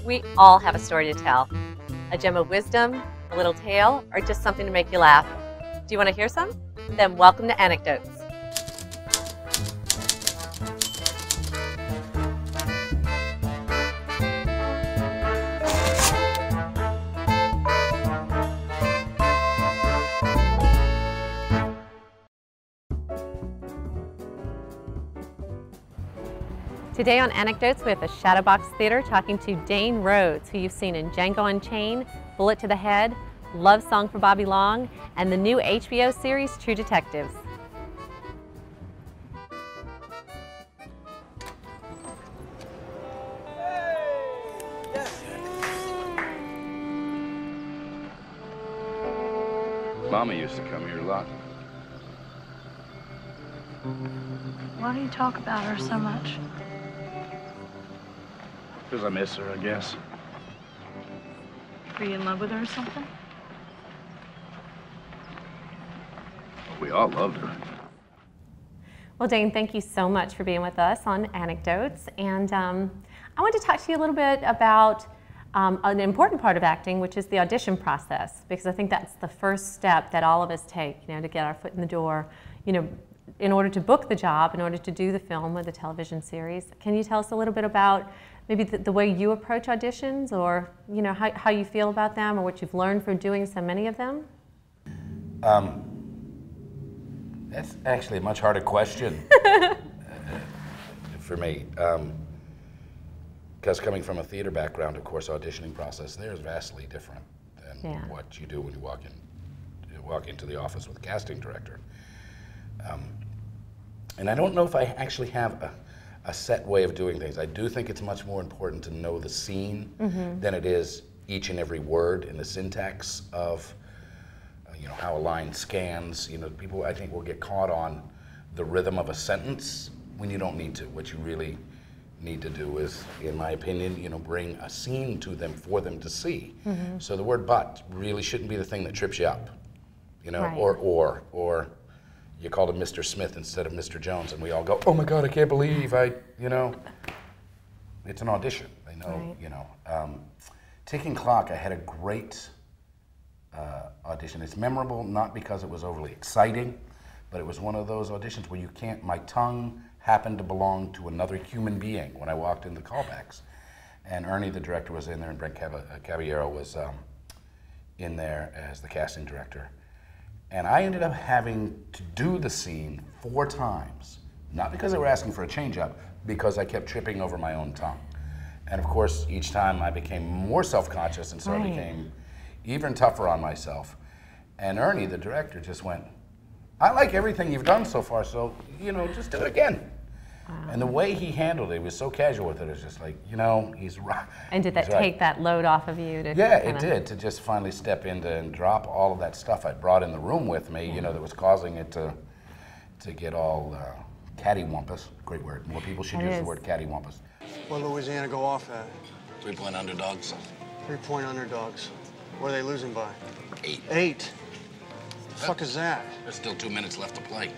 We all have a story to tell. A gem of wisdom, a little tale, or just something to make you laugh. Do you want to hear some? Then welcome to Anecdotes. Today on Anecdotes, we have the Shadowbox Theater talking to Dane Rhodes, who you've seen in Django Unchained, Bullet to the Head, Love Song for Bobby Long, and the new HBO series True Detectives. Mama used to come here a lot. Why do you talk about her so much? Because I miss her, I guess. Were you in love with her or something? We all loved her. Well, Dane, thank you so much for being with us on Anecdotes. And I want to talk to you a little bit about an important part of acting, which is the audition process, because I think that's the first step that all of us take, to get our foot in the door, in order to book the job, in order to do the film or the television series. Can you tell us a little bit about maybe the way you approach auditions, or how you feel about them, or what you've learned from doing so many of them? That's actually a much harder question for me. Because coming from a theater background, of course, auditioning process there is vastly different than what you do when you walk into the office with a casting director. And I don't know if I actually have a set way of doing things. I do think it's much more important to know the scene than it is each and every word in the syntax of how a line scans. People, I think, will get caught on the rhythm of a sentence when you don't need to. What you really need to do is, in my opinion, bring a scene to them for them to see. So the word "but" really shouldn't be the thing that trips you up, Right. or you called him Mr. Smith instead of Mr. Jones, and we all go, "Oh my God, I can't believe It's an audition. They know, Right. Ticking Clock, I had a great audition. It's memorable not because it was overly exciting, but it was one of those auditions where my tongue happened to belong to another human being when I walked into callbacks. And Ernie, the director, was in there, and Brent Caballero was in there as the casting director. And I ended up having to do the scene 4 times, not because they were asking for a change-up, because I kept tripping over my own tongue. And of course, each time I became more self-conscious, and so I became even tougher on myself. And Ernie, the director, just went, "I like everything you've done so far, so, just do it again." Wow. And the way he handled it, he was so casual with it. It was just like, he's right. And did that take that load off of you? Yeah, it did, to just finally step into and drop all of that stuff I brought in the room with me, that was causing it to get all cattywampus. Great word. More people should use the word cattywampus. What did Louisiana go off at? 3-point underdogs. 3-point underdogs. What are they losing by? 8. 8? The fuck is that? There's still 2 minutes left to play.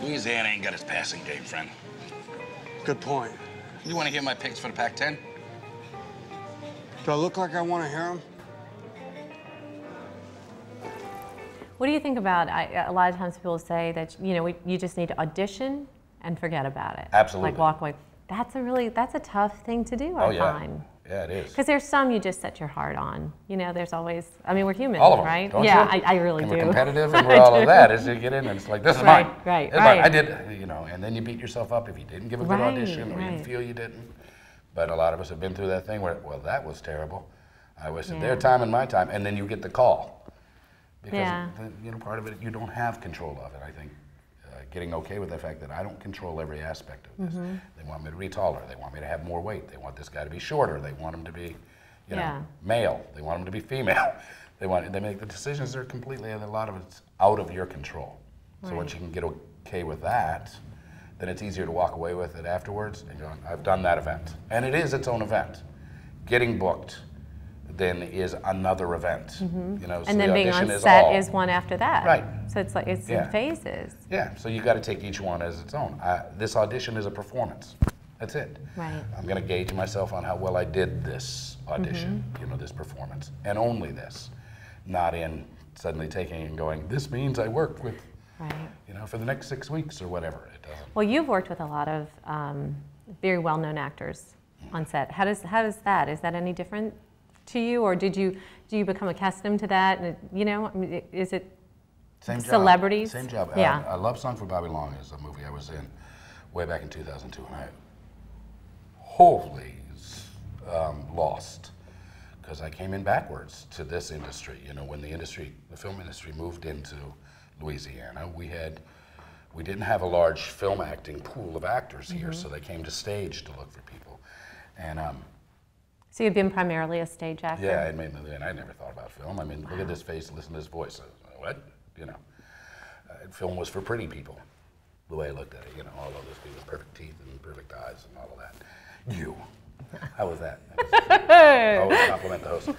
Louisiana ain't got his passing game, friend. Good point. You want to hear my picks for the Pac-10? Do I look like I want to hear them? What do you think about, a lot of times people say that, you just need to audition and forget about it. Absolutely. Like walk away. That's a tough thing to do, I find. Yeah, it is. Because there's some you just set your heart on. There's always, we're human, all of them, right? Don't yeah, you? I really do. We're competitive and we're all of that. As you get in, and it's like, this is mine. Right. I did, and then you beat yourself up if you didn't give a good audition or you feel you didn't. But a lot of us have been through that thing where, well, that was terrible. I wasted their time and my time, and then you get the call. Because, part of it, you don't have control of it, I think. Getting okay with the fact that I don't control every aspect of this. They want me to be taller. They want me to have more weight. They want this guy to be shorter. They want him to be, male. They want him to be female. They make the decisions that are completely, and a lot of it's out of your control. So once you can get okay with that, then it's easier to walk away with it afterwards and go, I've done that event. And it is its own event. Getting booked then is another event. So and then being on set is one after that. Right. So it's like, it's in phases. Yeah, so you got to take each one as its own. This audition is a performance. That's it. Right. I'm going to gauge myself on how well I did this audition, you know, this performance, and only this, not in suddenly taking and going, this means I worked with, you know, for the next 6 weeks or whatever. It doesn't. Well, you've worked with a lot of very well-known actors on set. How does that? Is that any different to you, or do you become accustomed to that? And you know, is it Same celebrities? Job. Same job. Yeah. I Love Song for Bobby Long is a movie I was in way back in 2002, and I wholly lost because I came in backwards to this industry. You know, when the film industry moved into Louisiana, we didn't have a large film acting pool of actors here, so they came to stage to look for people. And so you've been primarily a stage actor? yeah, I never thought about film. I mean, look at this face, listen to this voice. What? You know, film was for pretty people, the way I looked at it. You know, all of those people with perfect teeth and perfect eyes and all of that. You. How was that? Always compliment the host.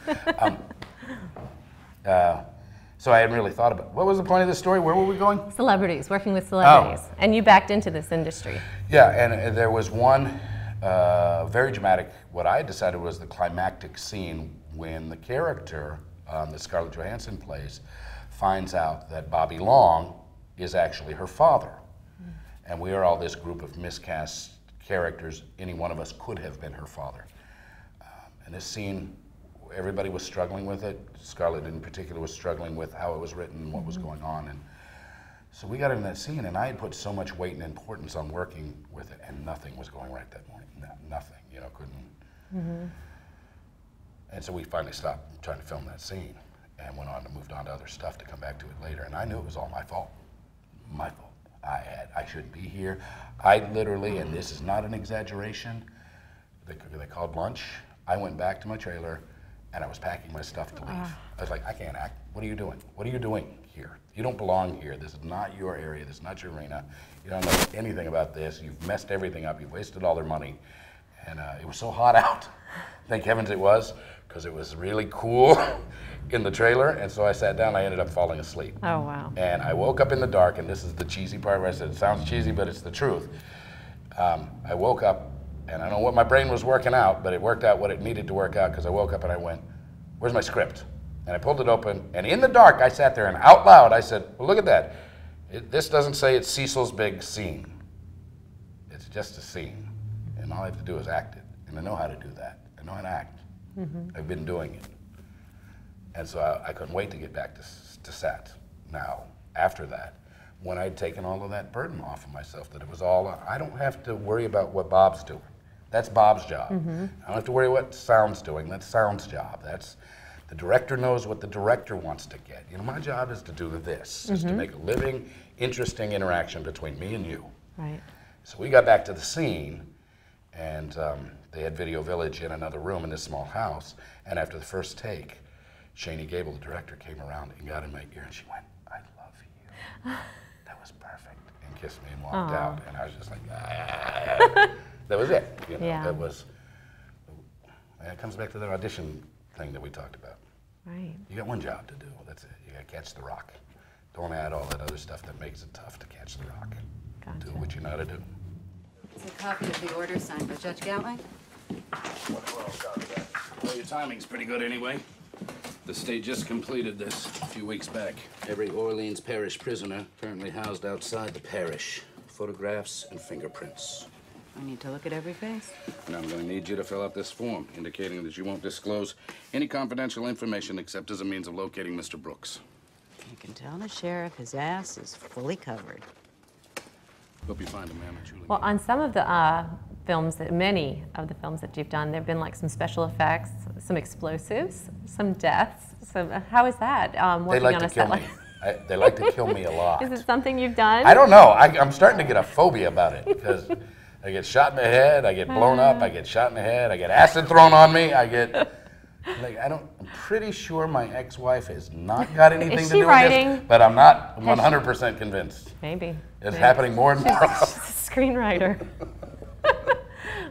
So I hadn't really thought about it. What was the point of this story? Where were we going? Celebrities, working with celebrities. Oh. And you backed into this industry. Yeah, and there was one very dramatic, what I decided was the climactic scene when the character that Scarlett Johansson plays finds out that Bobby Long is actually her father. And we are all this group of miscast characters. Any one of us could have been her father. And this scene, everybody was struggling with it. Scarlett in particular was struggling with how it was written and what was going on. And so we got into that scene, and I had put so much weight and importance on working with it, and nothing was going right that morning. Nothing, you know, couldn't. And so we finally stopped trying to film that scene and moved on to other stuff to come back to it later. And I knew it was all my fault. My fault. I shouldn't be here. I literally, and this is not an exaggeration, they called lunch. I went back to my trailer and I was packing my stuff to leave. I was like, I can't act. What are you doing? What are you doing here? You don't belong here. This is not your area. This is not your arena. You don't know anything about this. You've messed everything up. You've wasted all their money. And it was so hot out. Thank heavens it was, because it was really cool in the trailer. And so I sat down. I ended up falling asleep. Oh, wow. And I woke up in the dark, and this is the cheesy part where I said, it sounds cheesy, but it's the truth. I woke up, and I don't know what my brain was working out, but it worked out what it needed to work out, because I woke up and I went, where's my script? And I pulled it open, and in the dark, I sat there, and out loud, I said, well, look at that. This doesn't say it's Cecil's big scene. It's just a scene, and all I have to do is act it, and I know how to do that. I know how to act. I've been doing it. And so I couldn't wait to get back to set. Now, after that, when I'd taken all of that burden off of myself, that it was all, I don't have to worry about what Bob's doing. That's Bob's job. I don't have to worry what sound's doing. That's sound's job. The director knows what the director wants to get. You know, my job is to do this, is to make a living, interesting interaction between me and you. Right. So we got back to the scene, and they had Video Village in another room in this small house, and after the first take, Shani Gable, the director, came around and got in my ear, and she went, I love you. That was perfect, and kissed me and walked out, and I was just like, ah. That was it. You know, that was, and it comes back to the audition thing that we talked about. Right. You got one job to do, that's it. You got to catch the rock. Don't add all that other stuff that makes it tough to catch the rock. Gotcha. Do what you know how to do. It's a copy of the order signed by Judge Gatling. Well, your timing's pretty good anyway. The state just completed this a few weeks back. Every Orleans Parish prisoner currently housed outside the parish. Photographs and fingerprints. I need to look at every face. And I'm going to need you to fill out this form indicating that you won't disclose any confidential information except as a means of locating Mr. Brooks. You can tell the sheriff his ass is fully covered. Hope you find him, ma'am. Julie. Well, on some of the films, many of the films that you've done, there have been like some special effects, some explosives, some deaths. So how is that? They like to kill me. They like to kill me a lot. Is it something you've done? I don't know. I'm starting to get a phobia about it because I get shot in the head, I get blown up, I get shot in the head, I get acid thrown on me, I'm pretty sure my ex-wife has not got anything to do with this, but I'm not 100% convinced. Maybe. It's happening more and more. She's a screenwriter.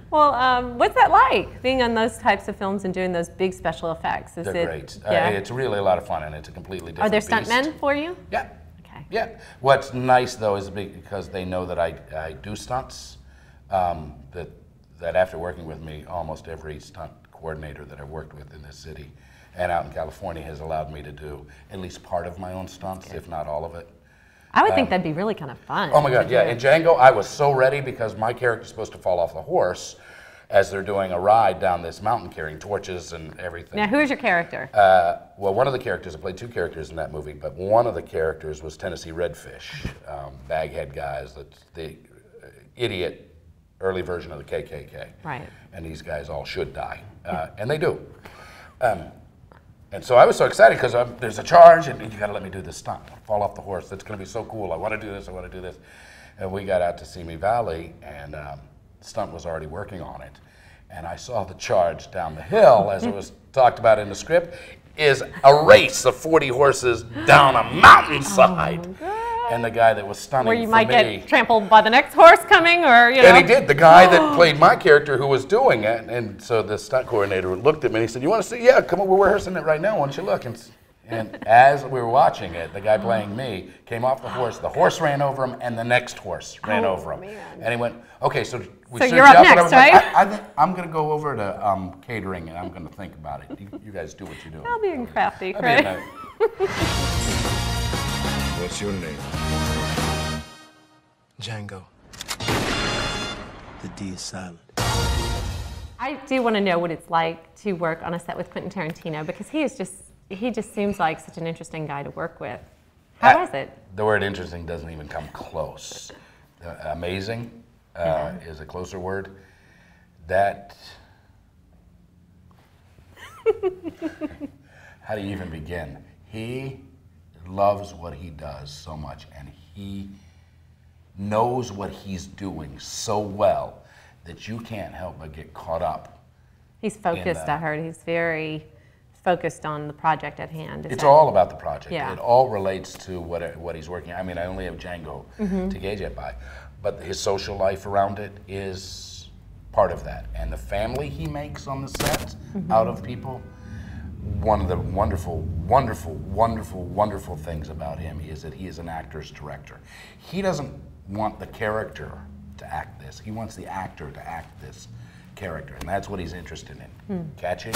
Well, what's that like, being on those types of films and doing those big special effects? They're great. Yeah. It's really a lot of fun, and it's a completely different Are there beast. stuntmen for you? Yeah. Okay. Yeah. What's nice, though, is because they know that I do stunts, that that after working with me, almost every stunt coordinator that I've worked with in this city and out in California has allowed me to do at least part of my own stunts, if not all of it. I would think that'd be really kind of fun. Oh my God, yeah. In Django, I was so ready because my character's supposed to fall off the horse as they're doing a ride down this mountain carrying torches and everything. Now, who is your character? Well, one of the characters, I played two characters in that movie, but one of the characters was Tennessee Redfish, baghead guys, that's the idiot early version of the KKK. Right. And these guys all should die, and they do. And so I was so excited because there's a charge, and you got to let me do this stunt. Fall off the horse. That's going to be so cool. I want to do this. I want to do this. And we got out to Simi Valley, and Stunt was already working on it. And I saw the charge down the hill, as it was talked about in the script, is a race of 40 horses down a mountainside. Oh my God. And the guy that was stunning Where you for might me, get trampled by the next horse coming, or you know. and he did. The guy that played my character who was doing it, and so the stunt coordinator looked at me and he said, "You want to see? Yeah, come on, we're rehearsing it right now. Why don't you look?" And as we were watching it, the guy playing me came off the horse ran over him, and the next horse ran over him. Man. And he went, "Okay, so we you're up next, right?" I think I'm going to go over to catering, and I'm going to think about it. You guys do what you do. I'll be crafty, I'll Craig. be What's your name? Django. The D is silent. I do want to know what it's like to work on a set with Quentin Tarantino, because he just seems like such an interesting guy to work with. How is it? The word interesting doesn't even come close. Amazing is a closer word. That, how do you even begin? He loves what he does so much, and he knows what he's doing so well that you can't help but get caught up. He's focused, I heard. He's very focused on the project at hand. It's all about the project. Yeah. It all relates to what he's working on. I mean, I only have Django to gauge it by, but his social life around it is part of that. And the family he makes on the set out of people, one of the wonderful, wonderful, wonderful, wonderful things about him is that he is an actor's director. He doesn't want the character to act this. He wants the actor to act this character, and that's what he's interested in, catching,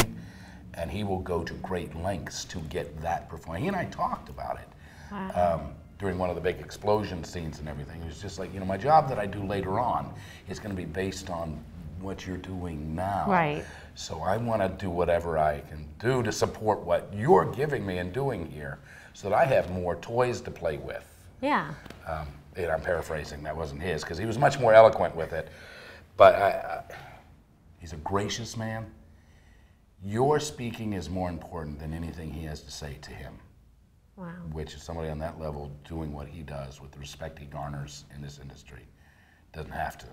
and he will go to great lengths to get that performance. He and I talked about it during one of the big explosion scenes and everything. It was just like, my job that I do later on is going to be based on what you're doing now. Right. So I want to do whatever I can do to support what you're giving me and doing here so that I have more toys to play with. Yeah. And I'm paraphrasing, that wasn't his, because he was much more eloquent with it. But he's a gracious man. Your speaking is more important than anything he has to say to him. Wow. Which is somebody on that level doing what he does with the respect he garners in this industry. Doesn't have to.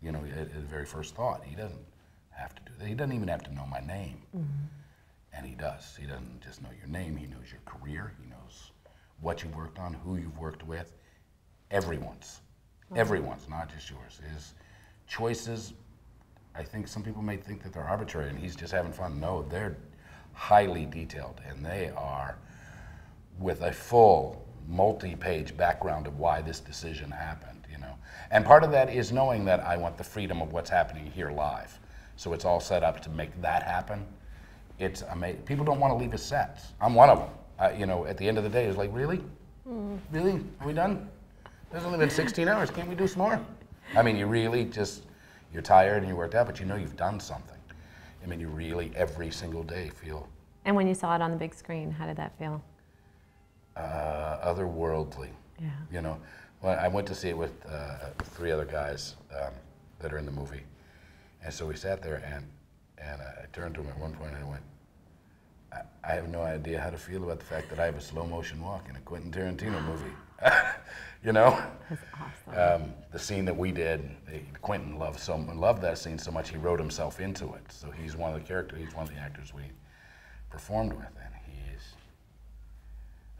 At the very first thought, he doesn't have to do that. He doesn't even have to know my name. And he does. He doesn't just know your name, he knows your career, he knows what you worked on, who you've worked with. Everyone's, not just yours. His choices, I think some people may think that they're arbitrary and he's just having fun. No, they're highly detailed, and they are with a full multi-page background of why this decision happened, And part of that is knowing that I want the freedom of what's happening here live. So it's all set up to make that happen. It's amazing. People don't want to leave a set. I'm one of them. At the end of the day, it's like, really? Really? Are we done? There's only been 16 hours. Can't we do some more? I mean, you really just, you're tired and you worked out, but you've done something. I mean, you really, every single day feel. And when you saw it on the big screen, how did that feel? Otherworldly. Yeah. Well, I went to see it with 3 other guys that are in the movie. And so we sat there, and I turned to him at one point and I went, I have no idea how to feel about the fact that I have a slow motion walk in a Quentin Tarantino movie. That's awesome. The scene that we did, Quentin loved that scene so much he wrote himself into it. So he's one of the characters, he's one of the actors we performed with, and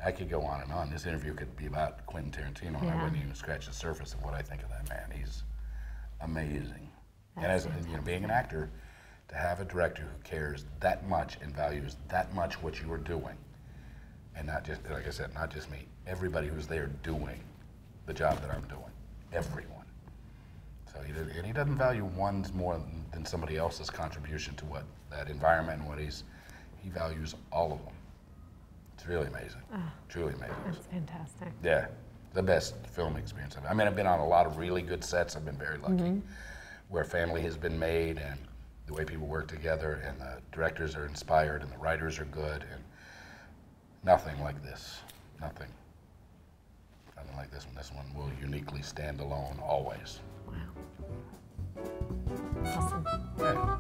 I could go on and on. This interview could be about Quentin Tarantino, and I wouldn't even scratch the surface of what I think of that man. He's amazing. That's and as being an actor, to have a director who cares that much and values that much what you are doing, and not just, like I said, not just me, everybody who's there doing the job that I'm doing, everyone. So he doesn't value one's more than than somebody else's contribution to what that environment and what he values all of them. It's really amazing. Truly amazing. That's fantastic. Yeah, the best film experience. I mean, I've been on a lot of really good sets. I've been very lucky, where family has been made and the way people work together, and the directors are inspired and the writers are good, and nothing like this. Nothing like this one. This one will uniquely stand alone always. Wow. Awesome. Yeah.